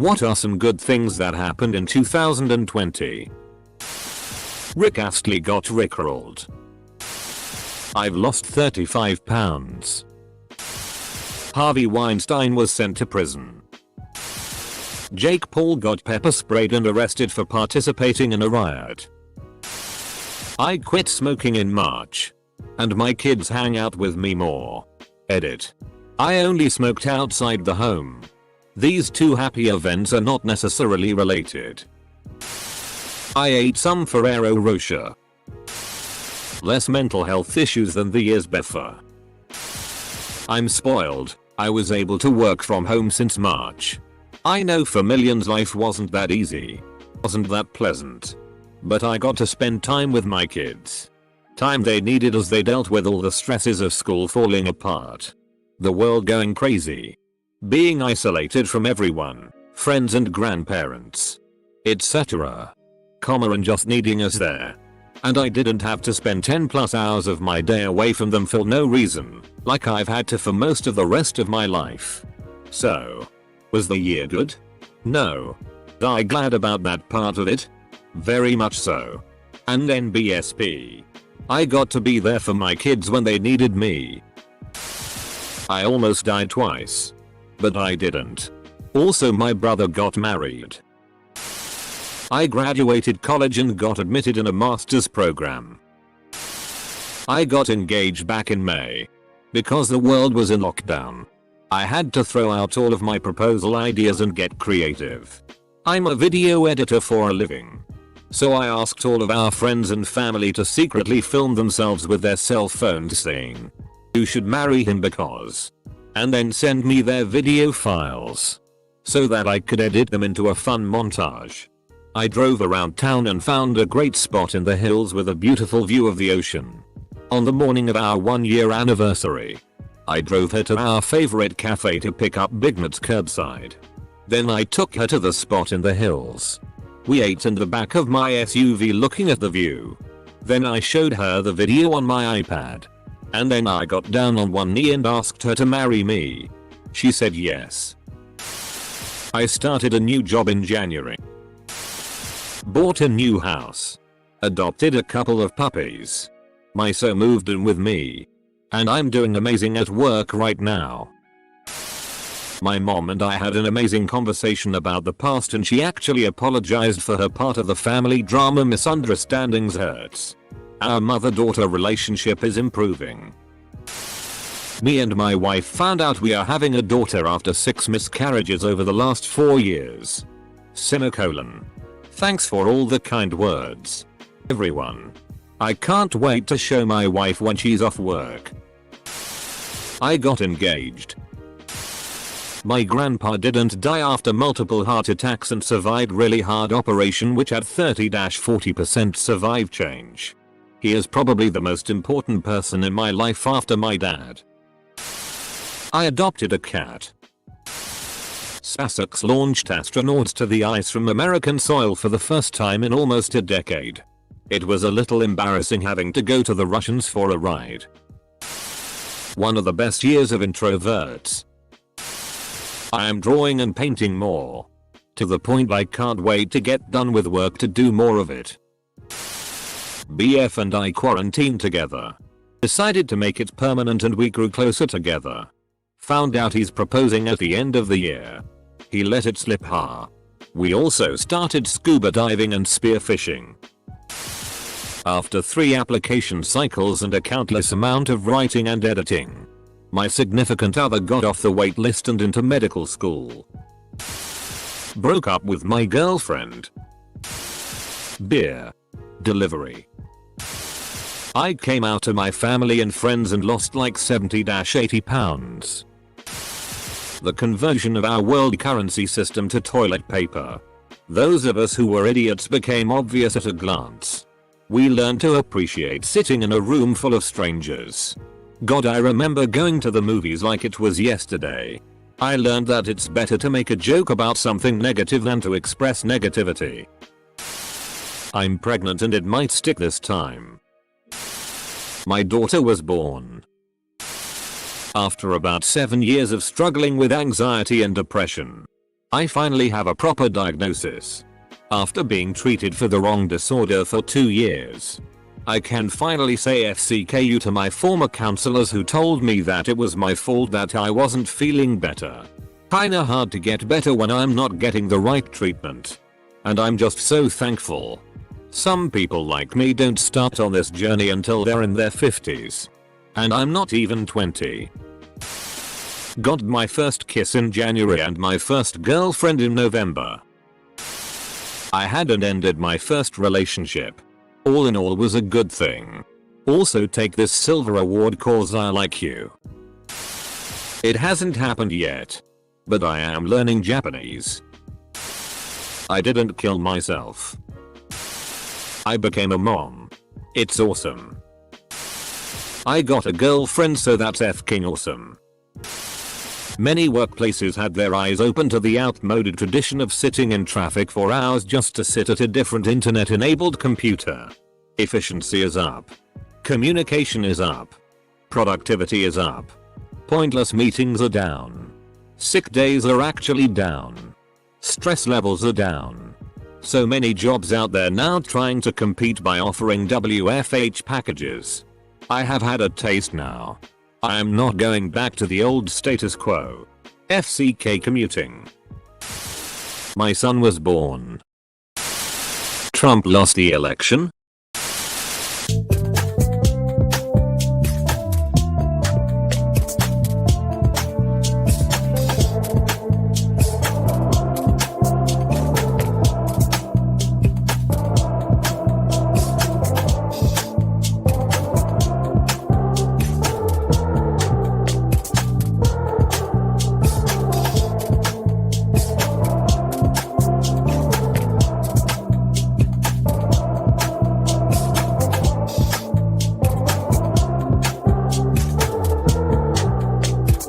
What are some good things that happened in 2020? Rick Astley got rickrolled. I've lost 35 pounds. Harvey Weinstein was sent to prison. Jake Paul got pepper sprayed and arrested for participating in a riot. I quit smoking in March. And my kids hang out with me more. Edit. I only smoked outside the home. These two happy events are not necessarily related. I ate some Ferrero Rocher. Less mental health issues than the years before. I'm spoiled. I was able to work from home since March. I know for millions life wasn't that easy. Wasn't that pleasant. But I got to spend time with my kids. Time they needed as they dealt with all the stresses of school falling apart. The world going crazy. Being isolated from everyone, friends and grandparents, etc. And just needing us there. And I didn't have to spend 10+ hours of my day away from them for no reason, like I've had to for most of the rest of my life. So, was the year good? No. I glad about that part of it? Very much so. And NBSP. I got to be there for my kids when they needed me. I almost died twice. But I didn't. Also, my brother got married. I graduated college and got admitted in a master's program. I got engaged back in May. Because the world was in lockdown. I had to throw out all of my proposal ideas and get creative. I'm a video editor for a living. So I asked all of our friends and family to secretly film themselves with their cell phones saying, "You should marry him because," and then send me their video files so that I could edit them into a fun montage. I drove around town and found a great spot in the hills with a beautiful view of the ocean. On the morning of our 1-year anniversary, I drove her to our favorite cafe to pick up Big Matt's curbside. Then I took her to the spot in the hills. We ate in the back of my SUV looking at the view. Then I showed her the video on my iPad. And then I got down on one knee and asked her to marry me. She said yes. I started a new job in January. Bought a new house. Adopted a couple of puppies. My son moved in with me. And I'm doing amazing at work right now. My mom and I had an amazing conversation about the past and she actually apologized for her part of the family drama. Misunderstandings hurts. Our mother-daughter relationship is improving. Me and my wife found out we are having a daughter after 6 miscarriages over the last 4 years. Semicolon. Thanks for all the kind words, everyone. I can't wait to show my wife when she's off work. I got engaged. My grandpa didn't die after multiple heart attacks and survived really hard operation which had 30-40% survive change. He is probably the most important person in my life after my dad. I adopted a cat. SpaceX launched astronauts to the ice from American soil for the first time in almost a decade. It was a little embarrassing having to go to the Russians for a ride. One of the best years of introverts. I am drawing and painting more. To the point I can't wait to get done with work to do more of it. BF and I quarantined together. Decided to make it permanent and we grew closer together. Found out he's proposing at the end of the year. He let it slip. We also started scuba diving and spearfishing. After 3 application cycles and a countless amount of writing and editing, my significant other got off the wait list and into medical school. Broke up with my girlfriend. Beer. Delivery. I came out to my family and friends and lost like 70-80 pounds. The conversion of our world currency system to toilet paper. Those of us who were idiots became obvious at a glance. We learned to appreciate sitting in a room full of strangers. God, I remember going to the movies like it was yesterday. I learned that it's better to make a joke about something negative than to express negativity. I'm pregnant and it might stick this time. My daughter was born. After about 7 years of struggling with anxiety and depression. I finally have a proper diagnosis. After being treated for the wrong disorder for 2 years. I can finally say FCKU to my former counselors who told me that it was my fault that I wasn't feeling better. Kinda hard to get better when I'm not getting the right treatment. And I'm just so thankful. Some people like me don't start on this journey until they're in their 50s. And I'm not even 20. Got my first kiss in January and my first girlfriend in November. I hadn't ended my first relationship. All in all was a good thing. Also take this silver award cause I like you. It hasn't happened yet. But I am learning Japanese. I didn't kill myself. I became a mom. It's awesome. I got a girlfriend, so that's f***ing awesome. Many workplaces had their eyes open to the outmoded tradition of sitting in traffic for hours just to sit at a different internet-enabled computer. Efficiency is up. Communication is up. Productivity is up. Pointless meetings are down. Sick days are actually down. Stress levels are down. So many jobs out there now trying to compete by offering WFH packages. I have had a taste now. I am not going back to the old status quo. FCK commuting. My son was born. Trump lost the election?